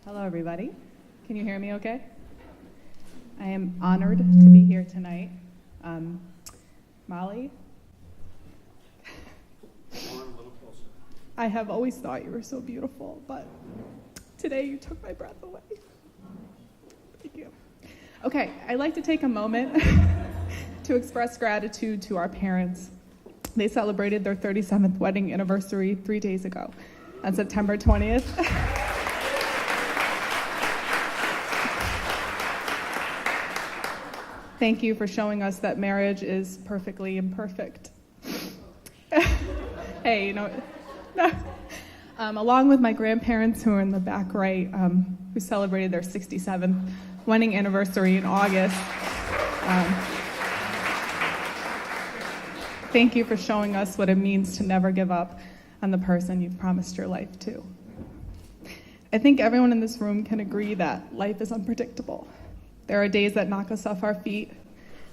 Hello, everybody. Can you hear me okay? I am honored to be here tonight. Molly, I have always thought you were so beautiful, but today you took my breath away. Thank you. Okay, I'd like to take a moment to express gratitude to our parents. They celebrated their 37th wedding anniversary 3 days ago on September 20th. Thank you for showing us that marriage is perfectly imperfect. Hey, along with my grandparents who are in the back right, who celebrated their 67th wedding anniversary in August. Thank you for showing us what it means to never give up on the person you've promised your life to. I think everyone in this room can agree that life is unpredictable. There are days that knock us off our feet,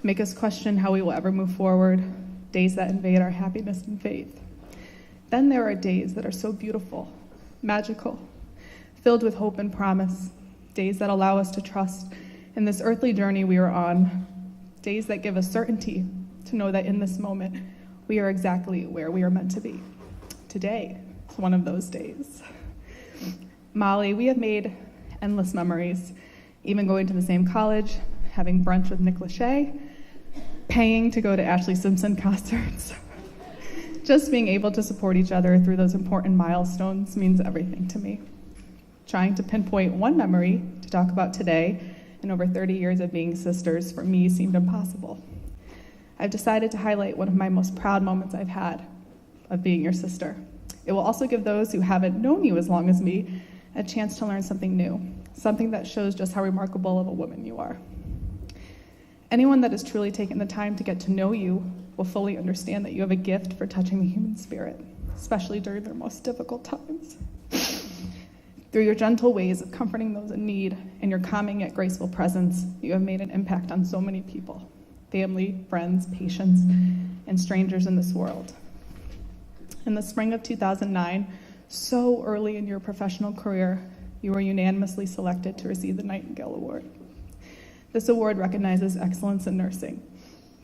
make us question how we will ever move forward, days that invade our happiness and faith. Then there are days that are so beautiful, magical, filled with hope and promise, days that allow us to trust in this earthly journey we are on, days that give us certainty to know that in this moment we are exactly where we are meant to be. Today is one of those days. Molly, we have made endless memories, even going to the same college, having brunch with Nick Lachey, paying to go to Ashlee Simpson concerts. Just being able to support each other through those important milestones means everything to me. Trying to pinpoint one memory to talk about today in over 30 years of being sisters for me seemed impossible. I've decided to highlight one of my most proud moments I've had of being your sister. It will also give those who haven't known you as long as me a chance to learn something new, something that shows just how remarkable of a woman you are. Anyone that has truly taken the time to get to know you will fully understand that you have a gift for touching the human spirit, especially during their most difficult times. Through your gentle ways of comforting those in need and your calming yet graceful presence, you have made an impact on so many people, family, friends, patients, and strangers in this world. In the spring of 2009, so early in your professional career, you were unanimously selected to receive the Nightingale Award. This award recognizes excellence in nursing.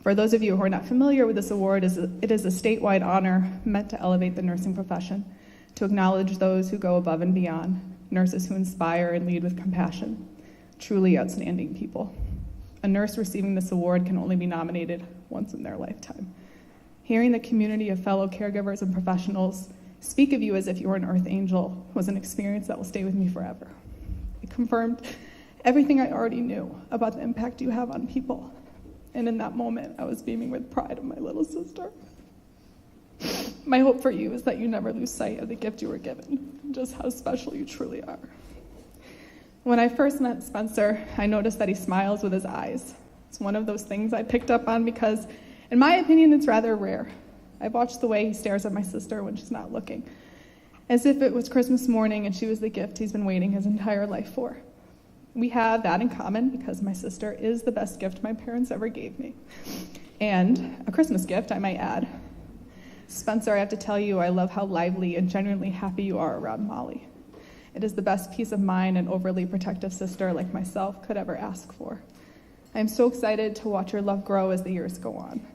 For those of you who are not familiar with this award, it is a statewide honor meant to elevate the nursing profession, to acknowledge those who go above and beyond, nurses who inspire and lead with compassion, truly outstanding people. A nurse receiving this award can only be nominated once in their lifetime. Hearing the community of fellow caregivers and professionals speak of you as if you were an earth angel was an experience that will stay with me forever. It confirmed everything I already knew about the impact you have on people. And in that moment, I was beaming with pride of my little sister. My hope for you is that you never lose sight of the gift you were given, just how special you truly are. When I first met Spencer, I noticed that he smiles with his eyes. It's one of those things I picked up on because, in my opinion, it's rather rare. I've watched the way he stares at my sister when she's not looking, as if it was Christmas morning and she was the gift he's been waiting his entire life for. We have that in common because my sister is the best gift my parents ever gave me. And a Christmas gift, I might add. Spencer, I have to tell you, I love how lively and genuinely happy you are around Molly. It is the best peace of mind an overly protective sister like myself could ever ask for. I am so excited to watch your love grow as the years go on.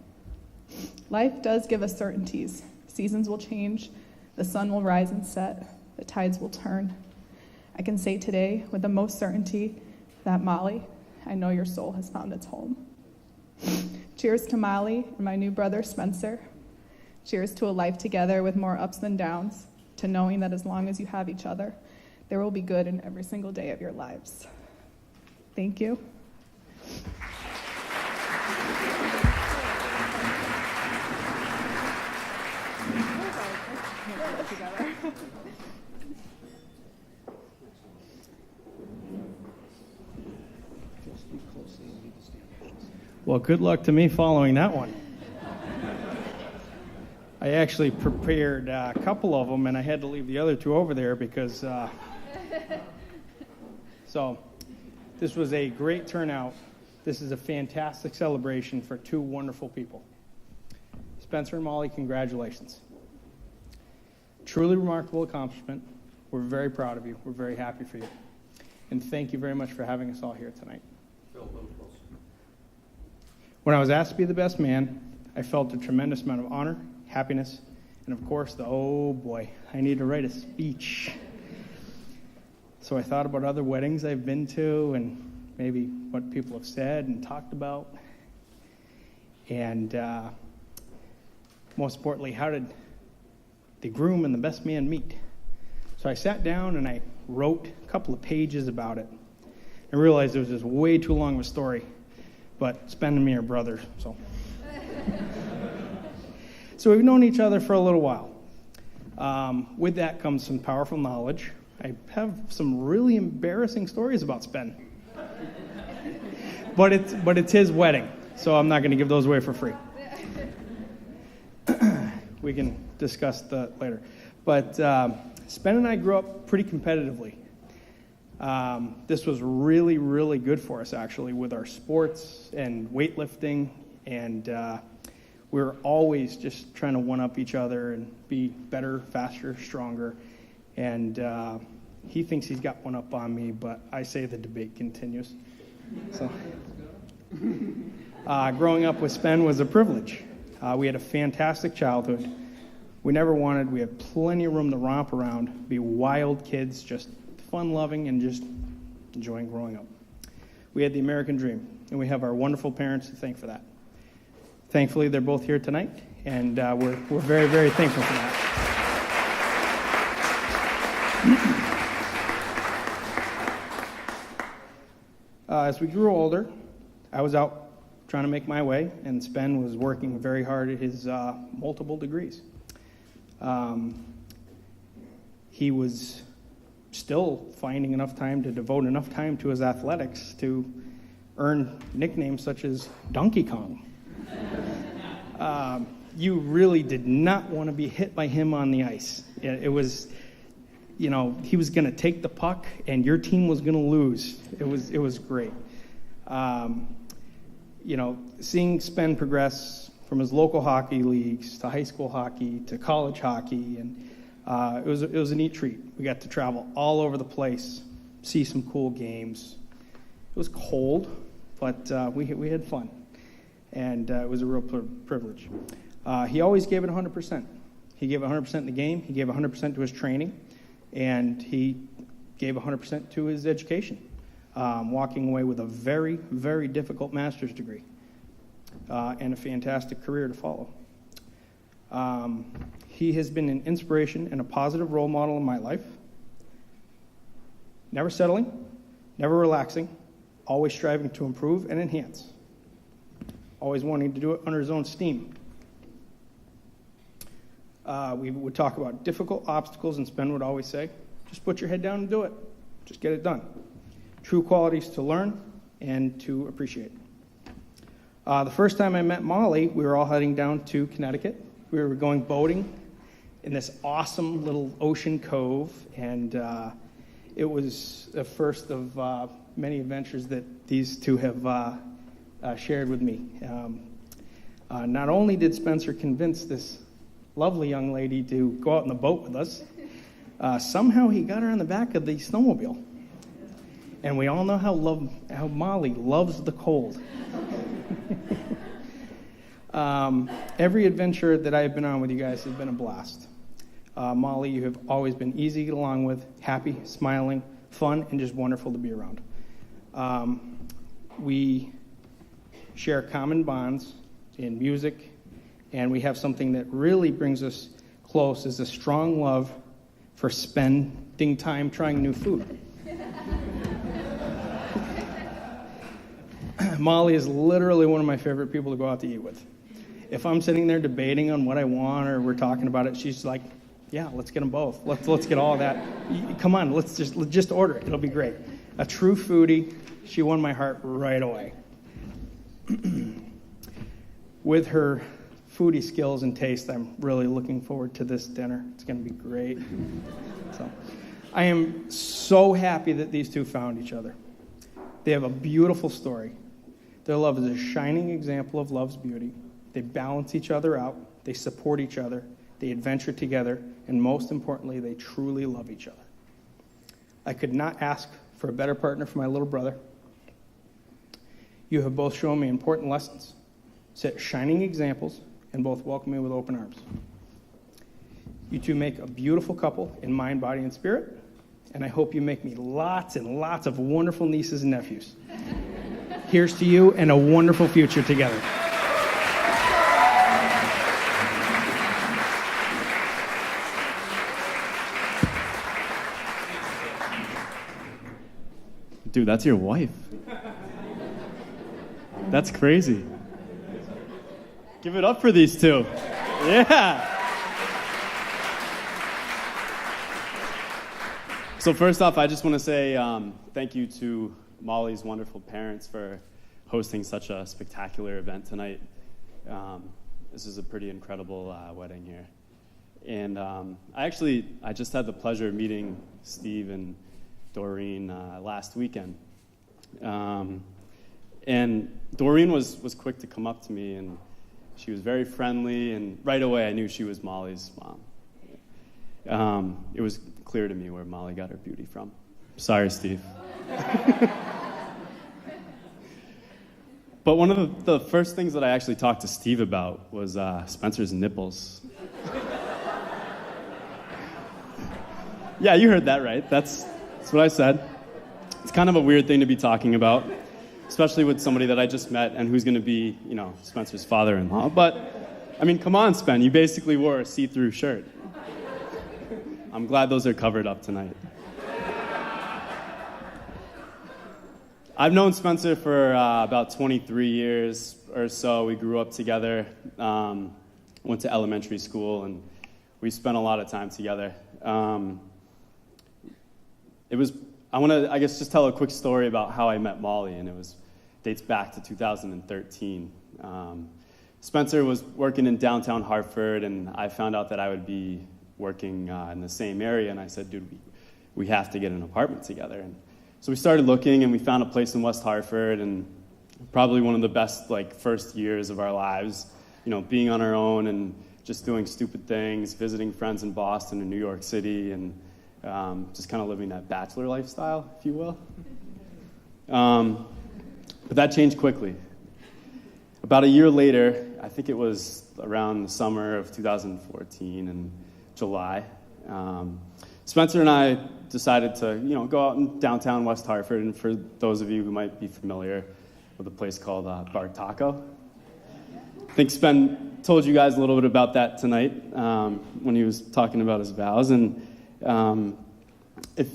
Life does give us certainties. Seasons will change, the sun will rise and set, the tides will turn. I can say today with the most certainty that Molly, I know your soul has found its home. Cheers to Molly and my new brother Spencer. Cheers to a life together with more ups than downs, to knowing that as long as you have each other, there will be good in every single day of your lives. Thank you. Well, good luck to me following that one. I actually prepared a couple of them, and I had to leave the other two over there because, so this was a great turnout. This is a fantastic celebration for two wonderful people. Spencer and Molly, congratulations. Truly remarkable accomplishment. We're very proud of you. We're very happy for you. And thank you very much for having us all here tonight. When I was asked to be the best man, I felt a tremendous amount of honor, happiness, and of course, oh boy, I need to write a speech. So I thought about other weddings I've been to and maybe what people have said and talked about. And most importantly, how did the groom and the best man meet? So I sat down and I wrote a couple of pages about it. I realized it was just way too long of a story, but Spen and me are brothers, so. So we've known each other for a little while. With that comes some powerful knowledge. I have some really embarrassing stories about Spen. But it's his wedding, so I'm not going to give those away for free. We can discuss that later. But Spen and I grew up pretty competitively. This was really, really good for us, actually, with our sports and weightlifting. And we were always just trying to one-up each other and be better, faster, stronger. And he thinks he's got one up on me, but I say the debate continues. So, growing up with Spen was a privilege. We had a fantastic childhood. We had plenty of room to romp around, be wild kids, just fun-loving and just enjoying growing up. We had the American dream, and we have our wonderful parents to thank for that. Thankfully, they're both here tonight, and we're very, very thankful for that. As we grew older, I was out trying to make my way, and Spen was working very hard at his multiple degrees. He was still finding enough time to devote enough time to his athletics to earn nicknames such as Donkey Kong. You really did not want to be hit by him on the ice. It was, he was going to take the puck and your team was going to lose. It was great. Seeing Spen progress from his local hockey leagues to high school hockey to college hockey, and it was a neat treat. We got to travel all over the place, see some cool games. It was cold, but we had fun, and it was a real privilege. He always gave it 100%. He gave 100% in the game. He gave 100% to his training, and he gave 100% to his education, walking away with a very, very difficult master's degree and a fantastic career to follow. He has been an inspiration and a positive role model in my life. Never settling, never relaxing, always striving to improve and enhance. Always wanting to do it under his own steam. We would talk about difficult obstacles, and Spen would always say, just put your head down and do it. Just get it done. True qualities to learn and to appreciate. The first time I met Molly, we were all heading down to Connecticut. We were going boating in this awesome little ocean cove, and it was the first of many adventures that these two have shared with me. Not only did Spencer convince this lovely young lady to go out in the boat with us, somehow he got her on the back of the snowmobile. And we all know how Molly loves the cold. Every adventure that I've been on with you guys has been a blast. Molly, you have always been easy to get along with, happy, smiling, fun, and just wonderful to be around. We share common bonds in music, and we have something that really brings us close, is a strong love for spending time trying new food. Molly is literally one of my favorite people to go out to eat with. If I'm sitting there debating on what I want or we're talking about it, she's like, yeah, let's get them both. Let's get all of that. Come on, let's just order it. It'll be great. A true foodie. She won my heart right away. With her foodie skills and taste, I'm really looking forward to this dinner. It's going to be great. So, I am so happy that these two found each other. They have a beautiful story. Their love is a shining example of love's beauty. They balance each other out. They support each other. They adventure together. And most importantly, they truly love each other. I could not ask for a better partner for my little brother. You have both shown me important lessons, set shining examples, and both welcome me with open arms. You two make a beautiful couple in mind, body, and spirit, and I hope you make me lots and lots of wonderful nieces and nephews. Here's to you and a wonderful future together. Dude, that's your wife. That's crazy. Give it up for these two. Yeah. So first off, I just want to say thank you to Molly's wonderful parents for hosting such a spectacular event tonight. This is a pretty incredible wedding here. And I just had the pleasure of meeting Steve and Doreen last weekend. And Doreen was quick to come up to me, and she was very friendly, and right away I knew she was Molly's mom. It was clear to me where Molly got her beauty from. Sorry, Steve. But one of the first things that I actually talked to Steve about was Spencer's nipples. Yeah, you heard that right. That's what I said. It's kind of a weird thing to be talking about, especially with somebody that I just met and who's going to be, Spencer's father-in-law. But, I mean, come on, Spen, you basically wore a see-through shirt. I'm glad those are covered up tonight. I've known Spencer for about 23 years or so. We grew up together, went to elementary school, and we spent a lot of time together. I want to, I guess, just tell a quick story about how I met Molly, and dates back to 2013. Spencer was working in downtown Hartford, and I found out that I would be working in the same area, and I said, dude, we have to get an apartment together. And so we started looking, and we found a place in West Hartford, and probably one of the best first years of our lives, being on our own and just doing stupid things, visiting friends in Boston and New York City, and just kind of living that bachelor lifestyle, if you will. But that changed quickly. About a year later, I think it was around the summer of 2014 in July, Spencer and I decided to, go out in downtown West Hartford, and for those of you who might be familiar with a place called Bar Taco. I think Spen told you guys a little bit about that tonight when he was talking about his vows, and if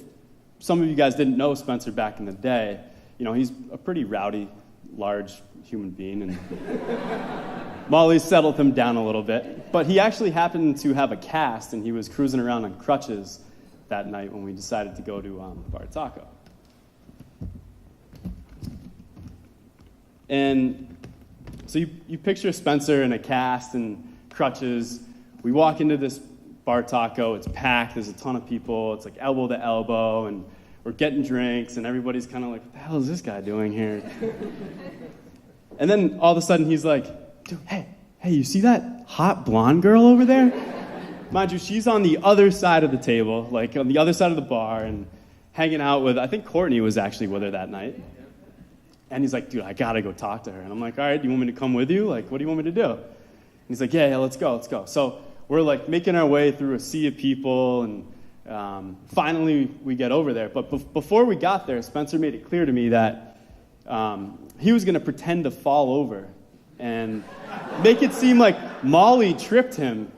some of you guys didn't know Spencer back in the day, he's a pretty rowdy, large human being, and Molly settled him down a little bit. But he actually happened to have a cast, and he was cruising around on crutches that night when we decided to go to Bar Taco. And so you picture Spencer in a cast and crutches. We walk into this Bar Taco. It's packed. There's a ton of people. It's elbow to elbow, and we're getting drinks, and everybody's kind of like, what the hell is this guy doing here? And then all of a sudden he's like, dude, hey, you see that hot blonde girl over there? Mind you, she's on the other side of the table, on the other side of the bar, and hanging out with, I think Courtney was actually with her that night. And he's like, dude, I gotta go talk to her. And I'm like, all right, do you want me to come with you? What do you want me to do? And he's like, yeah, let's go. So we're making our way through a sea of people, and finally we get over there. But before we got there, Spencer made it clear to me that he was gonna pretend to fall over and make it seem like Molly tripped him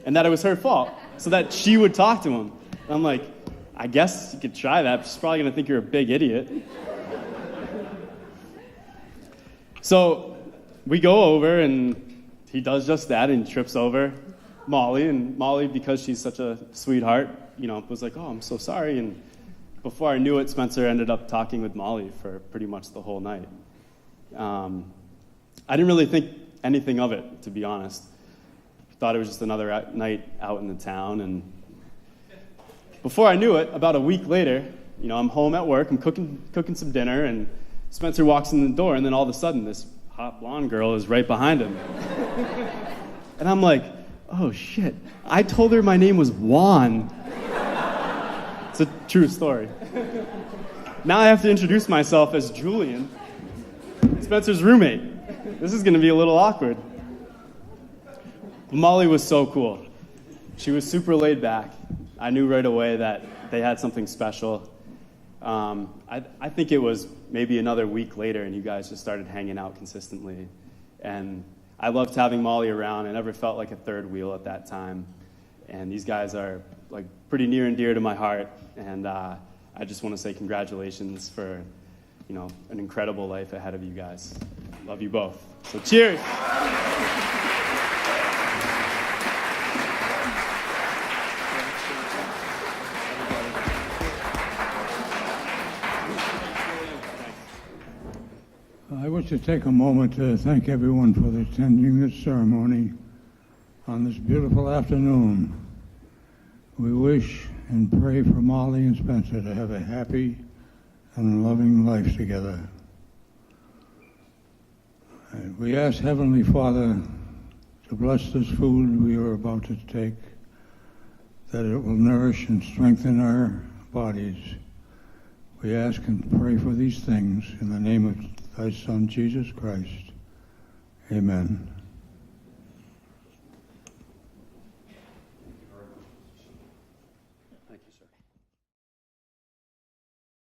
and that it was her fault, so that she would talk to him. And I'm like, I guess you could try that, but she's probably going to think you're a big idiot. So we go over, and he does just that, and trips over Molly. And Molly, because she's such a sweetheart, was like, oh, I'm so sorry. And before I knew it, Spencer ended up talking with Molly for pretty much the whole night. I didn't really think anything of it, to be honest. Thought it was just another night out in the town. And before I knew it, about a week later, I'm home at work, I'm cooking some dinner, and Spencer walks in the door, and then all of a sudden, this hot blonde girl is right behind him. And I'm like, oh shit, I told her my name was Juan. It's a true story. Now I have to introduce myself as Julian, Spencer's roommate. This is going to be a little awkward. Molly was so cool. She was super laid back. I knew right away that they had something special. I think it was maybe another week later, and you guys just started hanging out consistently. And I loved having Molly around. I never felt like a third wheel at that time. And these guys are like pretty near and dear to my heart. And I just want to say congratulations for, an incredible life ahead of you guys. Love you both. So cheers. I wish to take a moment to thank everyone for attending this ceremony on this beautiful afternoon. We wish and pray for Molly and Spencer to have a happy and loving life together. And we ask Heavenly Father to bless this food we are about to take, that it will nourish and strengthen our bodies. We ask and pray for these things in the name of Thy Son, Jesus Christ. Amen.